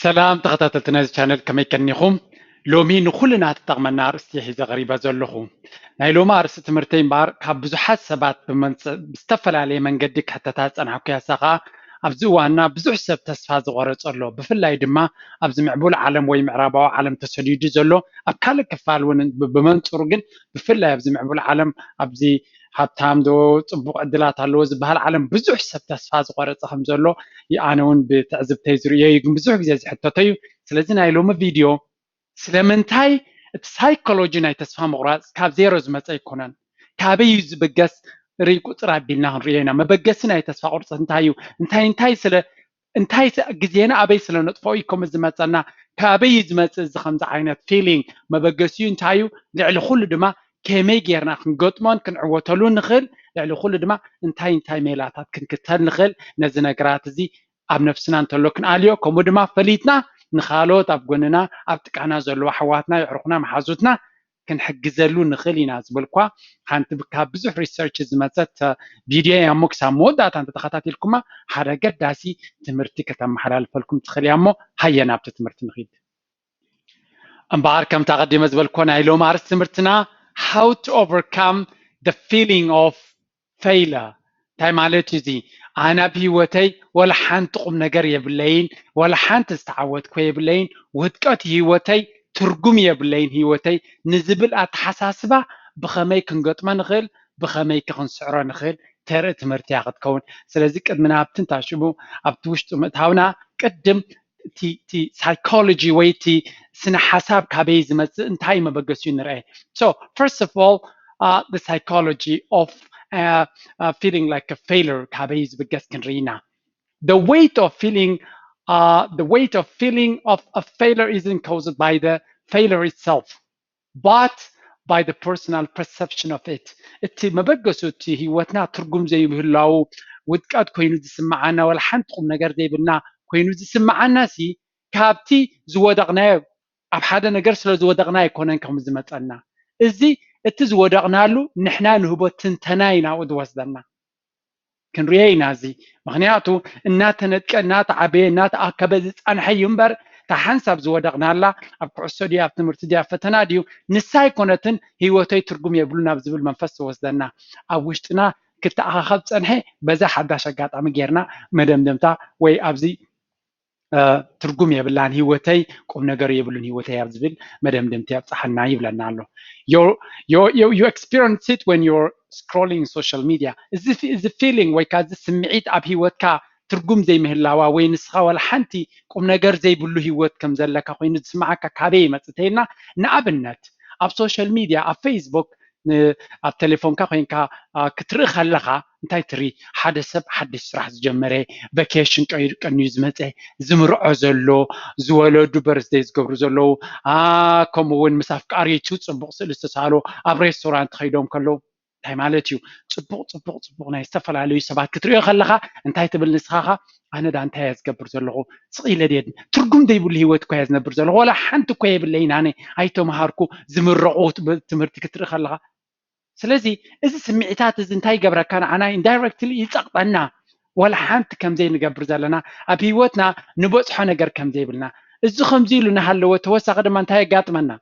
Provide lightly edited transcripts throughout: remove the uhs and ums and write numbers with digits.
سلام تخطط ناز channel كما يكنيخم لومي نخلنا تطغمنا أرستي حيزة غريبة زلخو ناي لوما أرست تمرتين بار كابزو حسابات بستفل عليه من قدك حتى تاسن حكيها ساقا أبزوانا بزو حساب تسفاز غرص الله بفلاي دما أبز معبول عالم وي معرابا عالم تسديدي زلو أبكالك كفال بمنصرقن بفلاي أبز معبول عالم أبزي ሃብታም ዶ ጽቡቕ ዕድላት ኣለዎ ዝበሃል ዓለም ብዙሕ ሰብ ተስፋ ዝቆረፀ ከም ዘሎ ኣነ እውን ብትዕዝብተይ ዝርዮ ግን ብዙሕ ግዜ ዝሕተቶ እዩ ስለዚ ናይ ሎሚ ቪድዮ ስለምንታይ እቲ ሳይኮሎጂ ናይ ተስፋ ምቑራፅ ካብ ዜሮ ዝመፀ ኣይኮነን ካበይ እዩ ዝብገስ ርኢ ቁፅር ኣቢልና ክንሪኦ ኢና መበገሲ ናይ ተስፋ ቁርፀት እንታይ እዩ እንታይ ግዜና ኣበይ ስለ ነጥፎ እዩ ከምኡ ዝመፀና ካበይ ዝመፅእ እዚ ከምዚ ዓይነት ፊሊንግ መበገሲኡ እንታይ እዩ ልዕሊ ኩሉ ድማ كمي جيرنا كنقطمون كنعوتلو نخل يعني خل دما انتاي ميلاتات كنكتل نخل نزنا قرات زي اب نفسنا انتلو كناليو كومو دما فليتنا نخالوت اب قننا اب تقعنا زلو حواتنا يعرقنا محازوتنا كنحجزلو نخل يناز بالكوا حانت بكا بزح ريسيرش زمتت فيديو ياموك سامودات انت تخطاتي لكم حدا قداسي تمرتي كتم حلال فلكم تخليامو هيا نابت تمرت نخيد امبار كم تقدم زبالكوا نايلو مارس تمرتنا how to overcome the feeling of failure تاي مالتي زي أنا بهوتي ولا حنت قم نجار يبلين ولا حنت استعود كوي يبلين وتقت هوتي ترجم يبلين هوتي نزبل أتحساسبة بخمي كنقط ما نخل بخمي كنسعر نخل ترى مرتي عقد كون سلازك قد من أبتن تعشبو أبتوش متهاونا قدم تي psychology ويتي سنة حساب كابيز مس انتهي ما بقسون رأي. So first of all, the psychology of feeling like a failure كابيز بقس كنرينا. The weight of feeling of a failure isn't caused by the failure itself, but by the personal perception of it. إتي ما بقسو تي هوتنا ترجم زي بهلاو ودقات كوينو تسمعنا ولا حنتقم نجار زي بنا كوينو تسمعنا سي كابتي زودقنايو ኣብ ሓደ ነገር ስለ ዝወደቕና ኣይኮነን ከም ዝመፀና እዚ እቲ ዝወደቕናሉ ንሕና ንህቦ ትንተና ኢና ዝወስደና ክንሪኦ ኢና እዚ ምክንያቱ እናተነጥቀ እናተዓበየ እናተኣከበ ዝፀንሐ እዩ እምበር እታ ሓንሳብ ዝወደቕናላ ኣብ ኩዕሶ ድዩ ኣብ ትምህርቲ ድዩ ኣብ ፈተና ድዩ ንሳ ኣይኮነትን ሂወተይ ትርጉም የብሉ ናብ ዝብል መንፈስ ዝወስደና ኣብ ውሽጥና ክትኣኻኸብ ፀንሐ በዛ ሓዳሽ ኣጋጣሚ ጌርና መደምደምታ ወይ ኣብዚ ትርጉም የብላን ሂወተይ ቁም ነገር የብሉን ሂወተይ ኣብ ዝብል መደምደምቲ ኣብፀሓና ይብለና ኣሎ you experience it when you're scrolling social media is the feeling ወይ ካዚ ስምዒት ኣብ ሂወትካ ትርጉም ዘይምህላዋ ወይ ንስኻ ወላ ሓንቲ ቁም ነገር ዘይብሉ ሂወት ከም ዘለካ ኮይኑ ዝስማዓካ ካበይ ይመፅተይና ንኣብነት ኣብ ሶሻል ሚድያ ኣብ ፌስቡክ ኣብ ቴሌፎንካ ኮይንካ ክትርኢ ከለካ እንታይ ትርኢ ሓደ ሰብ ሓድሽ ስራሕ ዝጀመረ ቫኬሽን ቀንዩ ዝመፀ ዝምርዖ ዘሎ ዝወለዱ በርዝደይ ዝገብሩ ዘለው ከምኡ እውን ምስ ኣፍቃሪቱ ፅቡቅ ስእሊ ዝተሳሃሉ ኣብ ሬስቶራንት ከይዶም ከለው እንታይ ማለት እዩ ፅቡቅ ናይ ዝተፈላለዩ ሰባት ክትሪኦ ከለካ እንታይ ትብል ንስኻኻ ኣነ ዳ እንታይ እየ ዝገብር ዘለኹ ስቂለ ድየ ትርጉም ዘይብሉ ሂወት እኳ እየ ዝነብር ዘለኹ ወላ ሓንቲ እኳ የብለይን ኣነ ኣይተምሃርኩ ዝምረቑ ትምህርቲ ክትርኢ ከለካ ስለዚ እዚ ስምዒታት እዚ እንታይ ይገብረካ ንዓና ኢንዳይሬክትሊ ይፀቕጠና ወላ ሓንቲ ከምዘይ ንገብር ዘለና ኣብ ሂወትና ንበፅሖ ነገር ከምዘይብልና እዚ ከምዚ ኢሉ እናሃለወ ተወሳኺ ድማ እንታይ የጋጥመና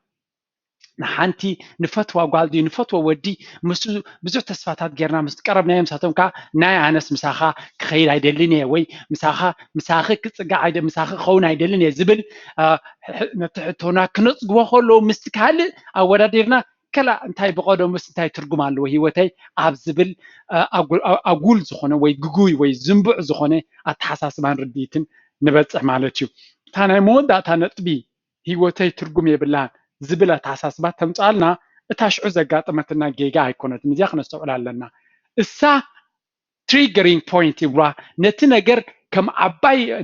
ንሓንቲ ንፈትዋ ጓል ድዩ ንፈትዋ ወዲ ምስ ብዙሕ ተስፋታት ጌርና ምስ ቀረብናዮም ሳቶም ከዓ ናይ ኣነስ ምሳኻ ክኸይድ ኣይደልን እየ ወይ ምሳኺ ክፅጋዕ ምሳኺ ክኸውን ኣይደልን እየ ዝብል ነቲ ሕቶና ክነፅግቦ ከለዉ ምስቲ ካልእ ኣወዳዲርና كلا انتاي بقودو مس انتاي ترجم على هيوتي اب زبل اقول زخونه وي غغوي وي زنبع زخونه اتحساسبان رديتن نبصح مالتيو تانا مودا تانطبي هيوتي ترجم يبلان زبل اتحساسبات تمصالنا اتاشعو زغاطمتنا جيجا ايكونت مزيا خنستوعلالنا اسا triggering point يبرا نتي ነገር كم عباي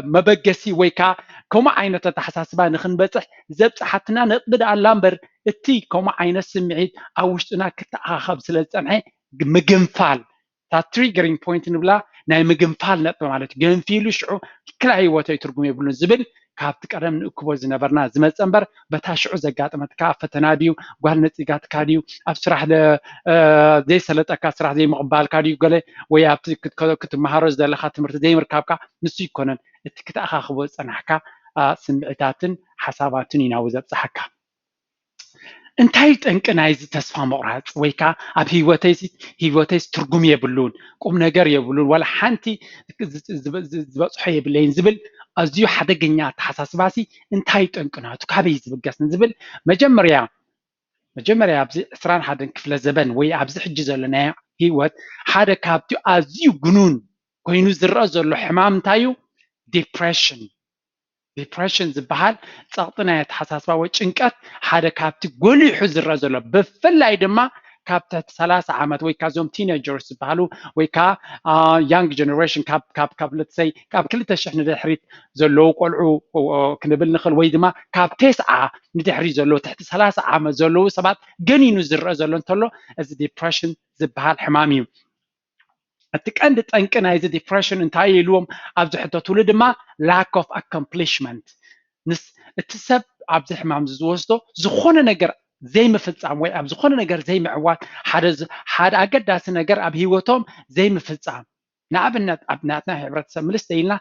مبغسي ويكا كما عينت تحساسبا نخنبصح زبصحتنا نقبد علامبر اتي كما عينت سمعيت اوشتنا كتاخب سلصنحي مغنفال تا triggering point نبلا ناي مغنفال نطب معناته غنفيلو شعو كلا هيوتي ترجم يبلون زبل ካብቲ ቀደም ንእክቦ ዝነበርና ዝመፀንበር በታሽዑ ዘጋጥመትካ ፈተና ድዩ ጓል ነፂጋትካ ድዩ ኣብ ስራሕ ዘይሰለጠካ ስራሕ ዘይምቕባልካ ድዩ ገለ ወይ ኣብቲ ክትመሃሮ ዘለካ ትምህርቲ ዘይምርካብካ ንሱ ይኮነን እቲ ክትኣኻኽቦ ፀናሕካ ስምዒታትን ሓሳባትን ኢና ዘብፅሐካ እንታይ ጠንቂ ናይዚ ተስፋ ምቑራፅ ወይ ከዓ ኣብ ሂወተይስ ትርጉም የብሉን ቁም ነገር የብሉን ወላ ሓንቲ ዝበፅሖ የብለይን ዝብል ኣዝዩ ሓደገኛ ኣተሓሳስባሲ እንታይ ጠንቅናቱ ካበይ ዝብገስ ዝብል መጀመርያ ኣብዚ 21 ክፍለ ዘበን ወይ ኣብዚ ሕጂ ዘለና ሂወት ሓደ ካብቲ ኣዝዩ ግኑን ኮይኑ ዝረአ ዘሎ ሕማም እንታይ እዩ ዲፕሬሽን ዝበሃል ፀቕጢ ናይ ኣተሓሳስባ ወይ ጭንቀት ሓደ ካብቲ ጎሊሑ ዝረአ ዘሎ ብፍላይ ድማ ካብ ትሕቲ 30 ዓመት ወይ ካብዞም ቲኔጀርስ ዝበሃሉ ወይ ከዓ ያንግ ጀነሬሽን ካብ ለትሰይ ካብ 2000 ንድሕሪት ዘለው ቆልዑ ክንብል ንኽእል ወይ ድማ ካብ 9 ንድሕሪት ዘለው ትሕቲ 30 ዓመት ዘለው ሰባት ገኒኑ ዝረአ ዘሎ እንተሎ እዚ ዲፕሬሽን ዝበሃል ሕማም እዩ እቲ ቀንዲ ጠንቂ ናይዚ ዲፕሬሽን እንታይ ኢልዎም ኣብዚ ሕተትሉ ድማ lack of accomplishment እቲ ሰብ ኣብዚ ሕማም ዝወስዶ ዝኾነ ነገር ዘይምፍፃም ወይ ኣብ ዝኾነ ነገር ዘይምዕዋት ሓደ ኣገዳሲ ነገር ኣብ ሂወቶም ዘይምፍፃም ንኣብነት ኣብ ናትና ሕብረተሰብ ምልስ ኢልና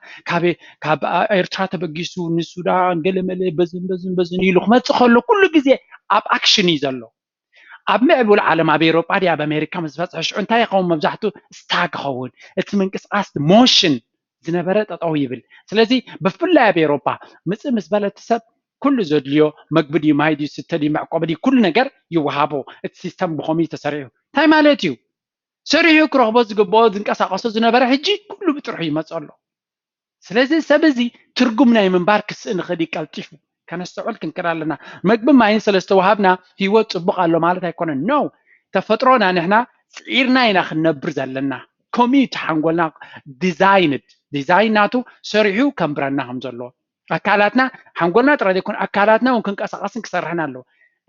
ካብ ኤርትራ ተበጊሱ ንሱዳን ገለመለ በዝን ኢሉ ክመፅእ ከሎ ኩሉ ግዜ ኣብ ኣክሽን እዩ ዘሎ ኣብ ምዕቡል ዓለም ኣብ ኤውሮጳ ኣብ ኣሜሪካ ምስ በፅሐ ሽዑ እንታይ ይኸውን መብዛሕትኡ ስታግ ይኸውን እቲ ምንቅስቃስ ሞሽን ዝነበረ ጠጠው ይብል ስለዚ ብፍላይ ኣብ ኤውሮጳ ምፅእ ምስ በለ እቲ ሰብ ኩሉ ዘድልዮ መግቢ ድዩ ማይ ድዩ ስተ ድዩ መዕቆቢ ድዩ ኩሉ ነገር ይወሃቦ እቲ ሲስተም ብኸመይ ተሰሪዑ እንታይ ማለት እዩ ሰሪሑ ክረኽቦ ዝግብኦ ዝንቀሳቀሶ ዝነበረ ሕጂ ኩሉ ብጥርሑ ይመፅእ ኣሎ ስለዚ ሰብ እዚ ትርጉም ናይ ምንባር ክስእ ንኽእል ይቀልጢፉ ከነስተውዕል ክንክር ኣለና መግቢ ማይን ሰለስተ ወሃብና ሂወት ፅቡቅ ኣሎ ማለት ኣይኮነን ኖ ተፈጥሮና ንሕና ፅዒርና ኢና ክንነብር ዘለና ኮሚዩቲ ሓንጎልና ዲዛይን ናቱ ሰሪሑ ከምብረና ከም ዘሎ ኣካላትና ሓንጎልና ጥራይ ዘይኮነ ኣካላትና እውን ክንቀሳቀስን ክሰርሕን ኣለዎ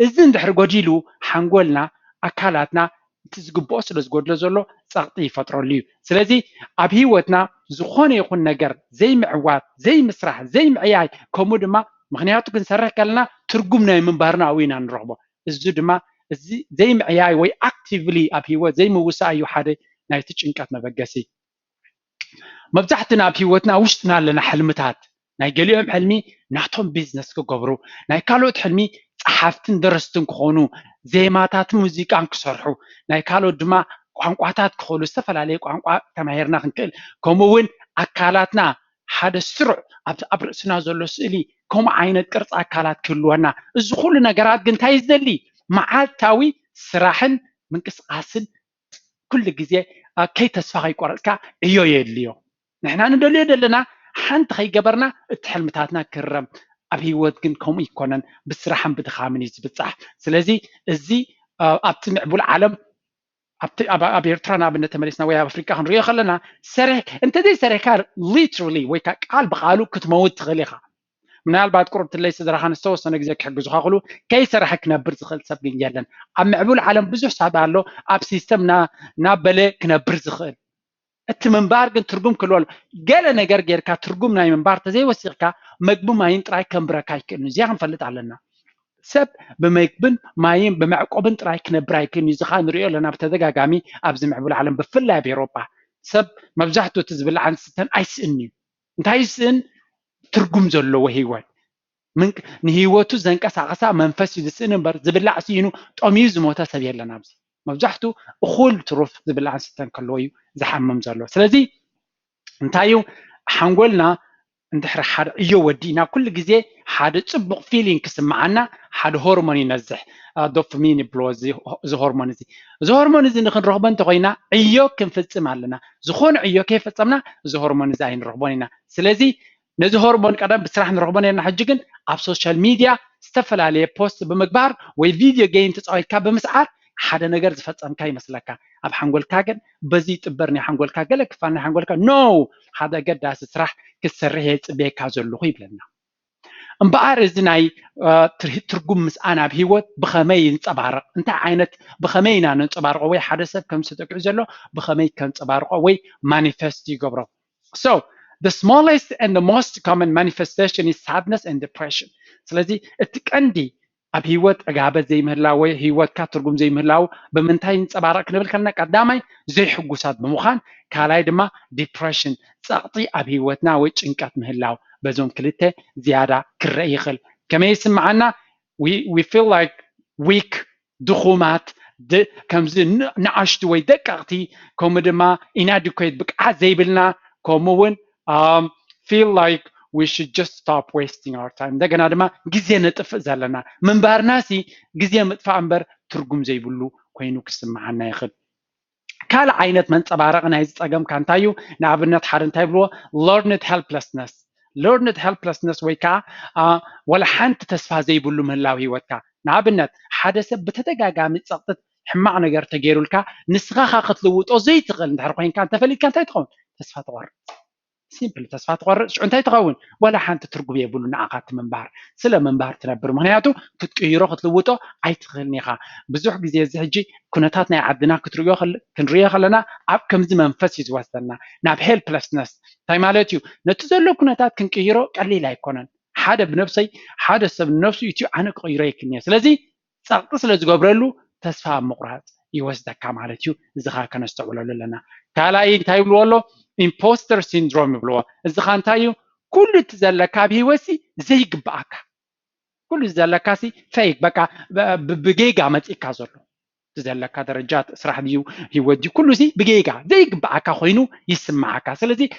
እዚ እንድሕር ጎዲሉ ሓንጎልና ኣካላትና እቲ ዝግብኦ ስለ ዝጎድሎ ዘሎ ፀቕጢ ይፈጥረሉ እዩ ስለዚ ኣብ ሂወትና ዝኾነ ይኹን ነገር ዘይምዕዋት ዘይምስራሕ ዘይምዕያይ ከምኡ ድማ ምክንያቱ ክንሰርሕ ከለና ትርጉም ናይ ምንባርና ኣብኡ ኢና ንረኽቦ እዚ ድማ እዚ ዘይምዕያይ ወይ ኣክቲቭሊ ኣብ ሂወት ዘይምውሳእ እዩ ሓደ ናይቲ ጭንቀት መበገሲ መብዛሕትና ኣብ ሂወትና ውሽጥና ኣለና ሕልምታት ናይ ገሊኦም ሕልሚ ናቶም ቢዝነስ ክገብሩ ናይ ካልኦት ሕልሚ ጸሓፍትን ደረስትን ክኾኑ ዜማታት ሙዚቃን ክሰርሑ ናይ ካልኦት ድማ ቋንቋታት ክኸሉ ዝተፈላለየ ቋንቋ ተማሂርና ክንክእል ከምኡውን ኣካላትና ሓደ ስሩዕ ኣብ ርእስና ዘሎ ስእሊ ከምኡ ዓይነት ቅርፂ ኣካላት ክህልወና እዚ ኩሉ ነገራት ግን እንታይ ዝደሊ መዓልታዊ ስራሕን ምንቅስቃስን ኩሉ ግዜ ከይተስፋ ከይቆረፅካ እዮ የድልዮ ንሕና ንደልዮ ዘለና ሓንቲ ከይገበርና እቲ ሕልምታትና ክረም ኣብ ሂወት ግን ከምኡ ይኮነን ብስራሕን ብድኻምን እዩ ዝብፃሕ ስለዚ እዚ ኣብቲ ምዕቡል ዓለም ኣብ ኤርትራ ንኣብነት ተመሊስና ወይ ኣብ ኣፍሪካ ክንሪኦ ከለና እንተዘይሰሪሕካ ሊትራሊ ወይ ከዓ ቃል ብቃሉ ክትመውት ትኽእል ኢኻ ምናልባት ቁርብትለይ ስድራኻ ንዝተወሰነ ግዜ ክሕግዙካ ክእሉ ከይሰረሐ ክነብር ዝኽእል ሰብ ግን የለን ኣብ ምዕቡል ዓለም ብዙሕ ሰብ ኣሎ ኣብ ሲስተም ናበለ ክነብር ዝኽእል እቲ ምንባር ግን ትርጉም ክህልዎ ገለ ነገር ጌርካ ትርጉም ናይ ምንባር ተዘይወሲኽካ መግቢ ማይን ጥራይ ከምብረካ ይክእልን እዚኣ ክንፈልጥ ኣለና ሰብ ብመግብን ማይን ብመዕቆብን ጥራይ ክነብር ኣይክእልን እዚ ኸ ንሪኦ ኣለና ብተደጋጋሚ ኣብዚ ምዕቡል ዓለም ብፍላይ ኣብ ኤውሮጳ ሰብ መብዛሕትኡ እቲ ዝብላዕን ዝስተን ኣይስእን እዩ እንታይ ይስእን ትርጉም ዘለዎ ሂወት ንሂወቱ ዘንቀሳቀሳ መንፈስ እዩ ዝስእን እምበር ዝብላዕ ስኢኑ ጠምዩ ዝሞተ ሰብ የለን ኣብዚ መብዛሕትኡ እኹል ትሩፍ ዝብላዕን ዝስተን ከለዎ እዩ ዝሓምም ዘሎ ስለዚ እንታይ እዩ ሓንጎልና እንድሕሪ ሓደ እዮ ወዲእና ኩሉ ግዜ ሓደ ፅቡቅ ፊሊንግ ክስማዓና ሓደ ሆርሞን ይነዝሕ ዶፓሚን ይብልዎ እዚ ሆርሞን እዚ ንክንረኽቦ እንተኮይና እዮ ክንፍፅም ኣለና ዝኾነ እዮ ከይፈፀምና እዚ ሆርሞን እዚ ኣይንረኽቦን ኢና ስለዚ ነዚ ሆርሞን ቀደም ብስራሕ ንረኽቦ ነርና ሕጂ ግን ኣብ ሶሻል ሚድያ ዝተፈላለየ ፖስት ብምግባር ወይ ቪድዮ ጌም ተፃዊትካ ብምስዓር ሓደ ነገር ዝፈፀምካ ይመስለካ ኣብ ሓንጎልካ ግን በዚ ጥበር ናይ ሓንጎልካ ገለ ክፋል ናይ ሓንጎልካ ኖ ሓደ ኣገዳሲ ስራሕ ክትሰርሕ የፅበየካ ዘለኹ ይብለና እምበኣር እዚ ናይ ትርጉም ምስኣን ኣብ ሂወት ብኸመይ ይንፀባረቕ እንታይ ዓይነት ብኸመይ ኢና ነንፀባርቆ ወይ ሓደ ሰብ ከም ዝተጥቅዑ ዘሎ ብኸመይ ከንፀባርቆ ወይ ማኒፌስት ይገብሮ so the smallest and the most common manifestation is sadness and depression ስለዚ እቲ ቀንዲ ኣብ ሂወት ዕጋበት ዘይምህላው ወይ ሂወትካ ትርጉም ዘይምህላው ብምንታይ ይንፀባረቕ ክንብል ከለና ቀዳማይ ዘይሕጉሳት ብምዃን ካልኣይ ድማ ዲፕሬሽን ፀቕጢ ኣብ ሂወትና ወይ ጭንቀት ምህላው بزوم كلته زيادة كرئي خل كما يسمعنا we feel like weak دخومات كمزي نعشت ويدققتي كم دما inadequate بقعة زي بلنا كمون feel like we should just stop wasting our time دقنا دما جزية نتفق زلنا من بارناسي جزية متفع أمبر ترجم زي بلو كوينو كسمعنا يخل كال عينت من تبارقنا هيز أجمع كانتايو نعبرنا حارن تايبلو learned helplessness ويكا ولا حنت تسفى زي بلو من الله ويكا نعبرنا حدث بتتجاجم تسقط حمق نجار تجيرولكا نسخة قتلوت أو زي تغل نحرقين كان تفلت كان تيتخون تسفى تغر سيمبل تسفى تغر شو أنت تغون ولا حنت ترجو يبلو نعقات منبار سلا منبار تنبر مهنياتو كتيرو قتلوتو عي تغلنيها بزح جزء زهجي كنتاتنا عدنا كنريا خلنا عب كم زمان فسيز وصلنا ناب helplessness تايمالتيو نتزلو كنتات كنكيرو قليل يكونن حدا بنفسي حدا سب نفسه يتيو أنا قيري كنيا سلازي ساقطس لزقبرلو تسفى مقرات يوزدك مالتيو زخا كنستعملو لنا كالاي تايبلو والله imposter syndrome بلو زخا تايو كل تزلكا بهوسي زي قبعك كل زلكاسي فيك بقى بجيجا متيكا زلو تزلكا درجات اسرح ديو يودي كل شيء بجيجا زي قبعك خوينو يسمعك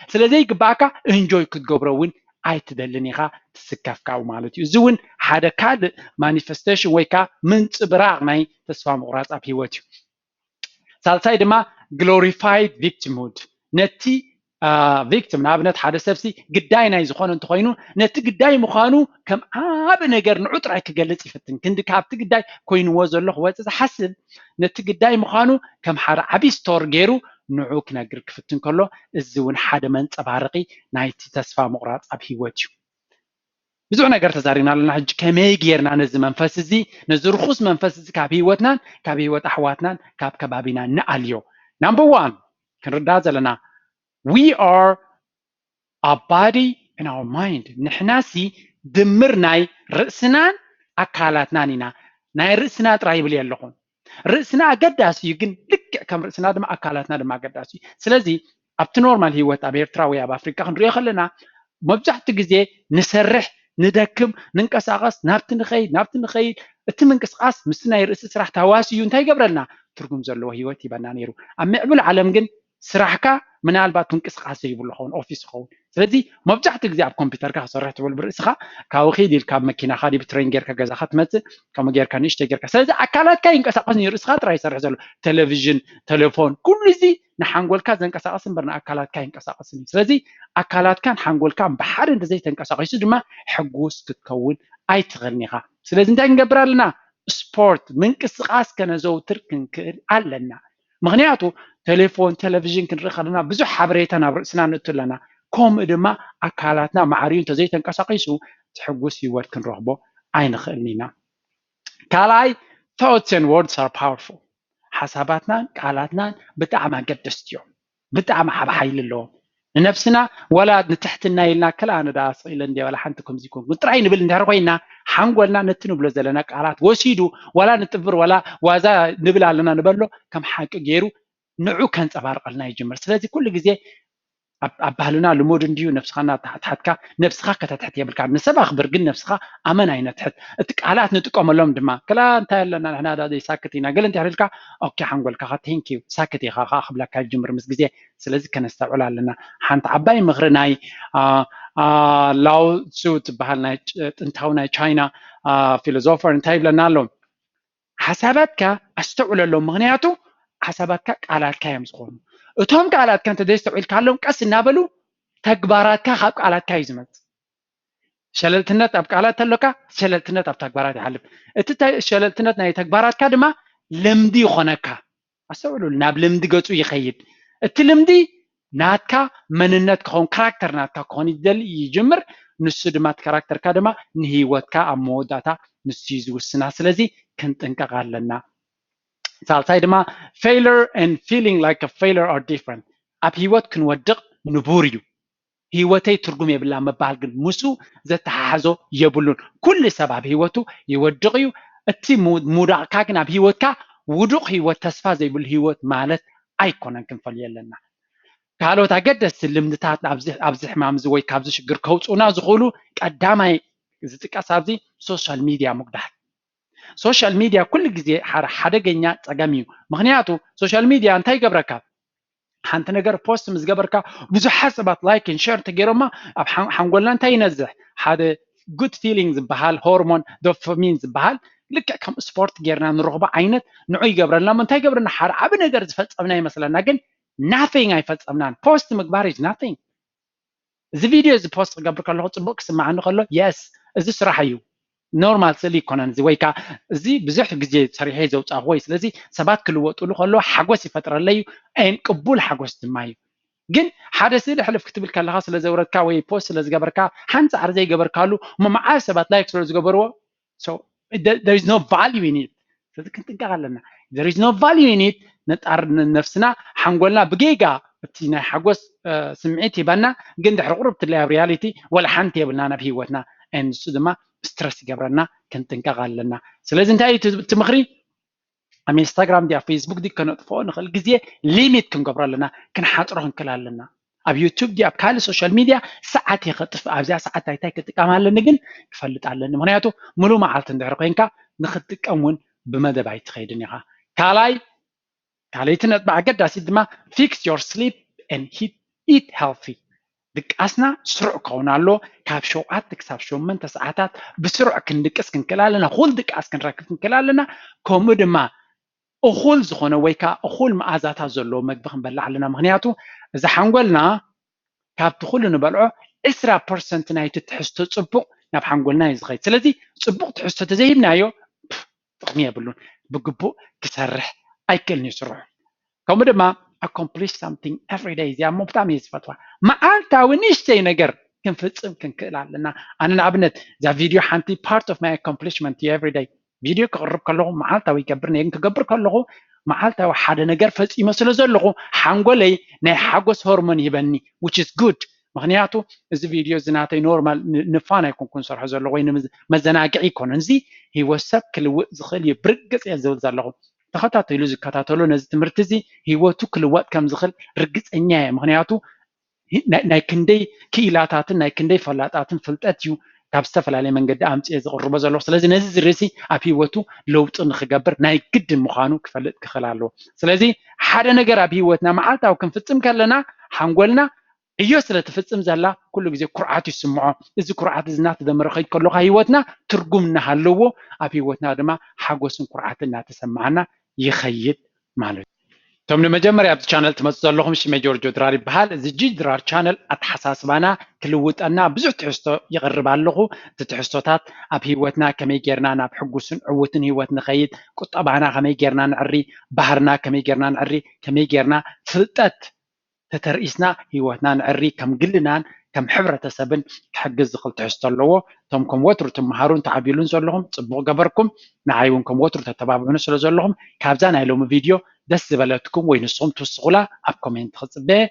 سلازي قبعك انجوي كتقبرون اي تدلنيها تسكفكاو مالتي زون حدا كاد مانيفستيشن ويكا من صبراق ناي تسفى مقراص اب هيوتيو سالساي دما glorified victimhood نتي victim نابنت حدا سبسي قداي ناي زخون انت خوينو نتي قداي مخانو كم عاب نجر نعط راي كجلص يفتن كندك هابت قداي كوين وزلخ وز حسب نتي قداي مخانو كم حدا عبي ستور غيرو نعوك نجر كفتن كله الزون حدا من صبارقي نايتي تسفى مقراص اب هيوتيو بزح نجر تزارينا لنا حج كمي غيرنا نز منفس زي نزرخص منفس زي كاب هيوتنا كاب هيوت احواتنا كاب كبابينا ناليو number 1 كنردا زلنا we are our body and our mind نحناسي دمرناي رأسنا أكالاتنا نينا ناي رأسنا ترايبلي اللقون رأسنا قداسي يجن لك كم رأسنا دم أكالاتنا دم قداسي سلازي أبت نورمال هيوت أبير تراوي أب أفريقيا خنريا خلنا مبجحت جزء نسرح ندكم ننقصاقس نابت نخيل اتمنقصاقس مسنا رأس سرح تواسي ينتهي قبرنا ترجم زلوا هيوتي بنانيرو أما قبل عالم جن سرحكا منالبات تنقصاقس يبلو خون أوفيس خون سلازي مبجحت جزء على الكمبيوتر كه صرحت والبرسخة كاوخي ديل كاب مكينة خالي بترينجر كجزء خاتمت كم جير كانيش تجير كسلازي أكلات كاين قصاقس يرسخة ترى يسرح زلوا تلفزيون تلفون كل زي نحنقول كذا انقصاقس برنا أكلات كاين قصاقس سلازي أكلات كان حنقول كان بحر انت زي تنقصاقس دما حجوس تتكون أي تغنيها سلازي انت نجبر لنا سبورت من قصاقس كان زوتر كنكر علنا مغنياتو تليفون تلفزيون كنرخلنا بزح حبريتنا برسنا نتلنا كم دما أكلاتنا معريون تزي تنقصاقسو تحجوس يورد كنرهبو عين خلنينا كالاي thoughts and words are powerful حساباتنا قالاتنا بتاع قدستيو بتاع حبحيل اللون نفسنا ولا نتحتنا يلنا كلا أنا داس إلى ندي ولا حنتكم زيكم نطرعين بالنهارقينا حنقولنا نتنو بلو زلنا قالات وسيدو ولا نتفر ولا وازا نبلا لنا نبلو كم حق غيرو نعو كان صبارقلنا يجمر سلازي كل جزء أبهلنا لمود ديو نفسخنا تحتك نفسخك تحت يبلك نسب أخبر قل نفسخة أمانة هنا تحت التقالات نتقوم لهم دما كلا أنت لنا هنا هذا ساكتينا قال أنت عرفك أوكي حنقول كها تينكيو ساكتي خا خبلك الجمر مسجزية سلازي كان استوعلا لنا حنت عباي مغرناي لو سوت بهالنا انتهونا تشاينا فيلسوفر انتهيب لنا لهم حساباتك استوعلا لهم مغنياتو حساباتك على كام سخون اتهم قالات كانت تستوعل كالهم قس نابلو تكباراتك خاب قالات كايزمت شللتنت اب قالات تلوكا شللتنت اب تكبارات يحلف ات شللتنت ناي تكباراتك دما لمدي خنكا استوعلوا ناب لمدي قصو يخيد ات لمدي ناتكا مننت كون كاركتر ناتكا كون يدل يجمر نسو دما كاركتر كدما نهيوتكا اموداتا نسيز وسنا سلازي كنتنقق علنا سالتاي دما failure and feeling like a failure are different اب هيوت كنودق نبوريو هيوتي ترجم يبلا مبال ግን مسو زتحازو يبلون كل سبب هيوتو يودقيو اتي موداكا ግን اب هيوتكا ودق هيوت تسفا زيبل هيوت ማለት አይኮነን ክንፈል የለና ካልኦት ኣገደስቲ ልምድታት ኣብዚ ሕማም እዚ ወይ ካብዚ ሽግር ከውፁና ዝኽእሉ ቀዳማይ ዝጥቀስ ኣብዚ ሶሻል ሚድያ ምጉዳሕ ሶሻል ሚድያ ኩሉ ግዜ ሓደገኛ ፀገም እዩ ምክንያቱ ሶሻል ሚድያ እንታይ ይገብረካ ሓንቲ ነገር ፖስት ምስ ገበርካ ብዙሓት ሰባት ላይክን ሸር ተገይሮማ ኣብ ሓንጎልና እንታይ ይነዝሕ ሓደ ጉድ ፊሊንግ ዝበሃል ሆርሞን ዶፓሚን ዝበሃል ልክዕ ከም ስፖርት ጌርና ንረኽቦ ዓይነት ንዑ ይገብረልና እንታይ ይገብረና ሓደ ዓብ ነገር ዝፈፀምና ይመስለና ግን ናቲንግ ኣይፈፀምናን ፖስት ምግባር is nothing እዚ ቪድዮ እዚ ፖስት ክገብር ከለኹ ፅቡቅ ክስማዓኒ ከሎ የስ እዚ ስራሕ እዩ ኖርማል ስእሊ ይኮነን እዚ ወይ ከዓ እዚ ብዙሕ ግዜ ሰሪሐ ዘውፃእ ወይ ስለዚ ሰባት ክልወጡሉ ከሎ ሓጎስ ይፈጥረለይ እን ቅቡል ሓጎስ ድማ እዩ ግን ሓደ ስእሊ ሕልፍ ክትብል ከለኻ ስለ ዘውረድካ ወይ ፖስት ስለ ዝገበርካ ሓንፃር ዘይገበርካሉ መዓብ ሰባት ላይክ ስለ ዝገበርዎ so there is no value in it ስለዚ ክንጥንቀቕ ኣለና there is no value in it ነጣር ነፍስና ሓንጎልና ብጌጋ እቲ ናይ ሓጎስ ስምዒት ይባና ግን ድሕሪ ቁርብ ትለይ ኣብ ሪያሊቲ ወላ ሓንቲ የብልና ናብ ሂወትና እንሱ ድማ ስትረስ ይገብረና ክንጥንቀቕ ኣለና ስለዚ እንታይ እዩ እቲ ምኽሪ ኣብ ኢንስታግራም ዲ ኣብ ፌስቡክ ዲ ከነጥፍኦ ንኽእል ግዜ ሊሚት ክንገብሮ ኣለና ክንሓፅሮ ክንክእል ኣለና ኣብ ዩቱብ ዲ ኣብ ካልእ ሶሻል ሚድያ ሰዓት የኸጥፍ ኣብዚኣ ሰዓት እንታይ ክጥቀም ኣለኒ ግን ክፈልጥ ኣለኒ ምክንያቱ ሙሉእ መዓልቲ እንድሕር ኮንካ ንኽትጥቀም እውን ብመደብ ኣይትኸይድን ኢኻ ካልኣይቲ ነጥቢ ኣገዳሲት ድማ ፊክስ ዮር ስሊፕ and eat healthy ድቃስና ስሩዕ ክኸውን ኣሎ ካብ 7 ክሳብ 8 ሰዓታት ብስሩዕ ክንድቅስ ክንክእል ኣለና ኩል ድቃስ ክንረክብ ክንክእል ኣለና ከምኡ ድማ እኹል ዝኾነ ወይ ከዓ እኹል መኣዛታት ዘለዎ ምግቢ ክንበልዕ ኣለና ምክንያቱ እዚ ሓንጎልና ካብቲ ኩሉ ንበልዖ 20% ናይቲ ትሕዝቶ ፅቡቅ ናብ ሓንጎልና እዩ ዝኸይድ ስለዚ ፅቡቅ ትሕዝቶ ተዘይብናዮ ጥቕሚ የብሉን ብግቡእ ክሰርሕ ኣይክእልን ይስርሑ ከምኡ ድማ accomplish something every day እዚኣ ሞ ብጣዕሚ እየ ዝፈትዋ መዓልታዊ ንእሽተይ ነገር ክንፍፅም ክንክእል ኣለና ኣነ ንኣብነት እዛ ቪድዮ ሓንቲ part of my accomplishment every day ቪድዮ ክቅርብ ከለኹ መዓልታዊ ይገብር ነይን ክገብር ከለኹ መዓልታዊ ሓደ ነገር ፈፂመ ስለ ዘለኹ ሓንጎለይ ናይ ሓጎስ ሆርሞን ይበኒ which is good ምክንያቱ እዚ ቪድዮ እዚ ናተይ ኖርማል ንፋን ኣይኮንኩን ሰርሖ ዘለኹ ወይ መዘናግዒ ይኮነን እዚ ሂወት ሰብ ክልውጥ ዝኽእል እዩ ብርግፅ እየ ዝብል ዘለኹ ተኸታተሉ ዝከታተሉ ነዚ ትምህርቲ እዚ ሂወቱ ክልወጥ ከም ዝኽእል ርግፀኛ እየ ምክንያቱ ናይ ክንደይ ክኢላታትን ናይ ክንደይ ፈላጣትን ፍልጠት እዩ ካብ ዝተፈላለየ መንገዲ ኣምፅየ ዝቕርቦ ዘለኹ ስለዚ ነዚ ዝርእሲ ኣብ ሂወቱ ለውጢ ንክገብር ናይ ግድን ምዃኑ ክፈልጥ ክኽእል ኣለዎ ስለዚ ሓደ ነገር ኣብ ሂወትና መዓልታዊ ክንፍፅም ከለና ሓንጎልና እዮ ስለ ትፍፅም ዘላ ኩሉ ግዜ ኩርዓት ይስምዖ እዚ ኩርዓት እዚ እናተደመረ ከይድ ከለካ ሂወትና ትርጉም እናሃለዎ ኣብ ሂወትና ድማ ሓጎስን ኩርዓትን እናተሰማዓና ይኸይድ ማለት እቶም ንመጀመርያ ኣብቲ ቻነል ትመፁ ዘለኹም ሽመይ ጆርጆ ድራር ይበሃል እዚ ጂ ድራር ቻነል ኣተሓሳስባና ክልውጠና ብዙሕ ትሕዝቶ ይቕርብ ኣለኹ እቲ ትሕዝቶታት ኣብ ሂወትና ከመይ ጌርና ናብ ሕጉስን ዕውትን ሂወት ንኸይድ ቁጠባና ከመይ ጌርና ንዕሪ ባህርና ከመይ ጌርና ንዕሪ ከመይ ጌርና ፍልጠት ተተርእስና ሂወትና ንዕሪ ከም ግልናን ከም ሕብረተሰብን ክሕግዝ ዝኽእል ትሕዝቶ ኣለዎ እቶም ከም ወትሩ ትመሃሩን ተዓቢሉን ዘለኹም ፅቡቅ ገበርኩም ንዓይ እውን ከም ወትሩ ተተባብዑን ስለ ዘለኹም ካብዛ ናይ ሎሚ ቪድዮ ደስ ዝበለትኩም ወይ ንስኹም ትውስኹላ ኣብ ኮሜንት ክፅበየ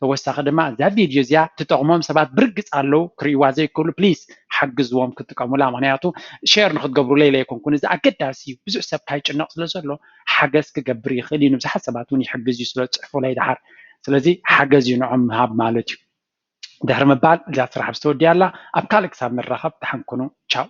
ተወሳኺ ድማ እዛ ቪድዮ እዚኣ ትጠቕሞም ሰባት ብርግፅ ኣለው ክርእይዋ ዘይክእሉ ፕሊዝ ሓግዝዎም ክጥቀሙላ ምክንያቱ ሼር ንክትገብሩ ለይለ ኣይኮንኩን እዚ ኣገዳሲ እዩ ብዙሕ ሰብ ካይጭነቕ ስለ ዘሎ ሓገዝ ክገብር ይኽእል እዩ ንብዙሓት ሰባት እውን ይሕግዝ እዩ ስለ ዝፅሕፉለይ ድሓር ስለዚ ሓገዝ እዩ ንዖም ምሃብ ማለት እዩ ድሕሪ ምባል እዛ ስራሕ ብዝተወዲያ ኣላ ኣብ ካልእ ክሳብ ንራኸብ ተሓንኩኑ ቻው